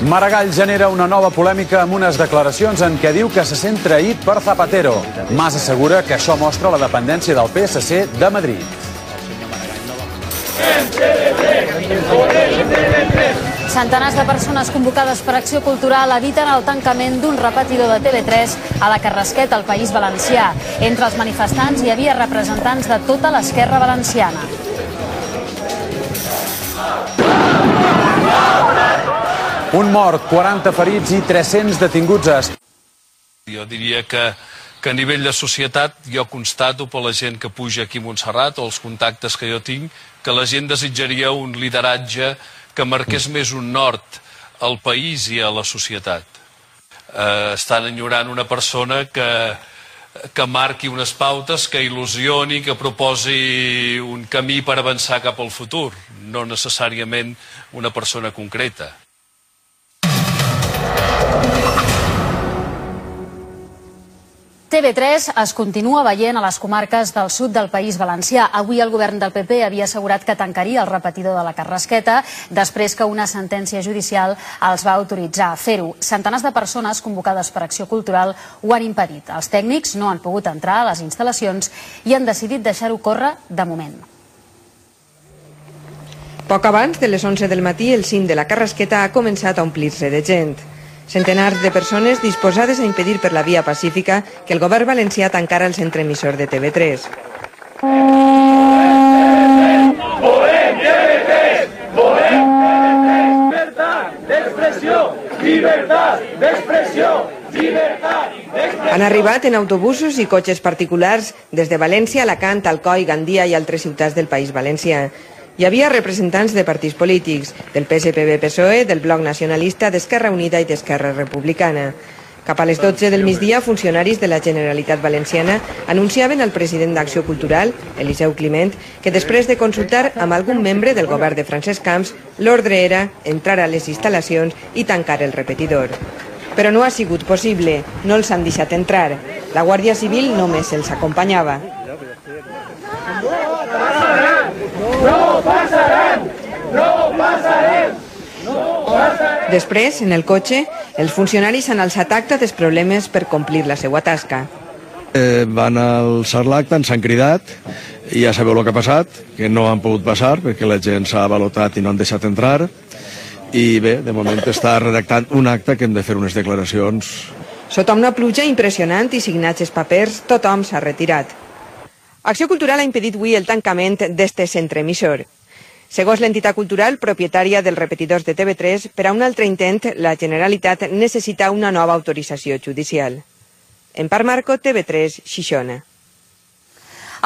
Maragall genera una nova polèmica amb unes declaracions en què diu que se sent traït per Zapatero. Mas assegura que això mostra la dependència del PSC de Madrid. Centenars de persones convocades per Acció Cultural eviten el tancament d'un repetidor de TV3 a la Carrasqueta, al País Valencià. Entre els manifestants hi havia representants de tota l'esquerra valenciana. Un mort, 40 ferits i 300 detinguts. Jo diria que a nivell de societat jo constato per la gent que puja aquí a Montserrat o els contactes que jo tinc que la gent desitjaria un lideratge que marqués més un nord al país i a la societat. Estan enyorant una persona que marqui unes pautes, que il·lusioni, que proposi un camí per avançar cap al futur, no necessàriament una persona concreta. TV3 es continua veient a les comarques del sud del País Valencià. Avui el govern del PP havia assegurat que tancaria el repetidor de la Carrasqueta després que una sentència judicial els va autoritzar a fer-ho. Centenars de persones convocades per Acció Cultural ho han impedit. Els tècnics no han pogut entrar a les instal·lacions i han decidit deixar-ho córrer de moment. Poc abans de les 11 del matí, el cim de la Carrasqueta ha començat a omplir-se de gent. Centenars de persones disposades a impedir per la via pacífica que el govern valencià tancara el centre emissor de TV3. Volem TV3! Volem TV3! Llibertat d'expressió! Llibertat d'expressió! Llibertat d'expressió! Han arribat en autobusos i cotxes particulars des de València, Alacant, Alcoi, Gandia i altres ciutats del País Valencià. Hi havia representants de partits polítics, del PSPB-PSOE, del Bloc Nacionalista, d'Esquerra Unida i d'Esquerra Republicana. Cap a les 12 del migdia, funcionaris de la Generalitat Valenciana anunciaven al president d'Acció Cultural, Eliseu Climent, que després de consultar amb algun membre del govern de Francesc Camps, l'ordre era entrar a les instal·lacions i tancar el repetidor. Però no ha sigut possible, no els han deixat entrar. La Guàrdia Civil només els acompanyava. No passarem! No passarem! Després, en el cotxe, els funcionaris han alçat acta dels problemes per complir la seva tasca. Van alçar l'acte, ens han cridat, i ja sabeu el que ha passat, que no han pogut passar perquè la gent s'ha avalotat i no han deixat entrar. I bé, de moment està redactant un acte que hem de fer unes declaracions. Sota una pluja impressionant i signats els papers, tothom s'ha retirat. Acció Cultural ha impedit avui el tancament d'este centre emissor. Segons l'entitat cultural propietària dels repetidors de TV3, per a un altre intent, la Generalitat necessita una nova autorització judicial. En Parc Marco, TV3, Xixona.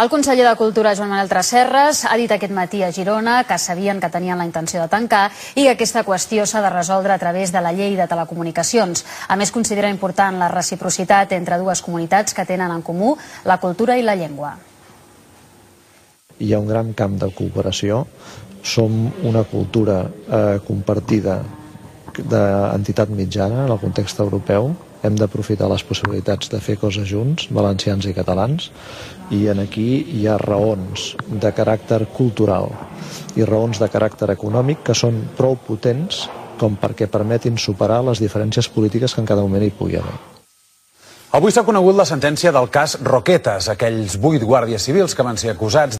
El conseller de Cultura, Joan Manel Tresserras, ha dit aquest matí a Girona que sabien que tenien la intenció de tancar i que aquesta qüestió s'ha de resoldre a través de la llei de telecomunicacions. A més, considera important la reciprocitat entre dues comunitats que tenen en comú la cultura i la llengua. Hi ha un gran camp de cooperació, som una cultura compartida d'entitat mitjana en el context europeu, hem d'aprofitar les possibilitats de fer coses junts, valencians i catalans, i aquí hi ha raons de caràcter cultural i raons de caràcter econòmic que són prou potents com perquè permetin superar les diferències polítiques que en cada moment hi pugui haver. Avui s'ha conegut la sentència del cas Roquetes, aquells 8 guàrdies civils que van ser acusats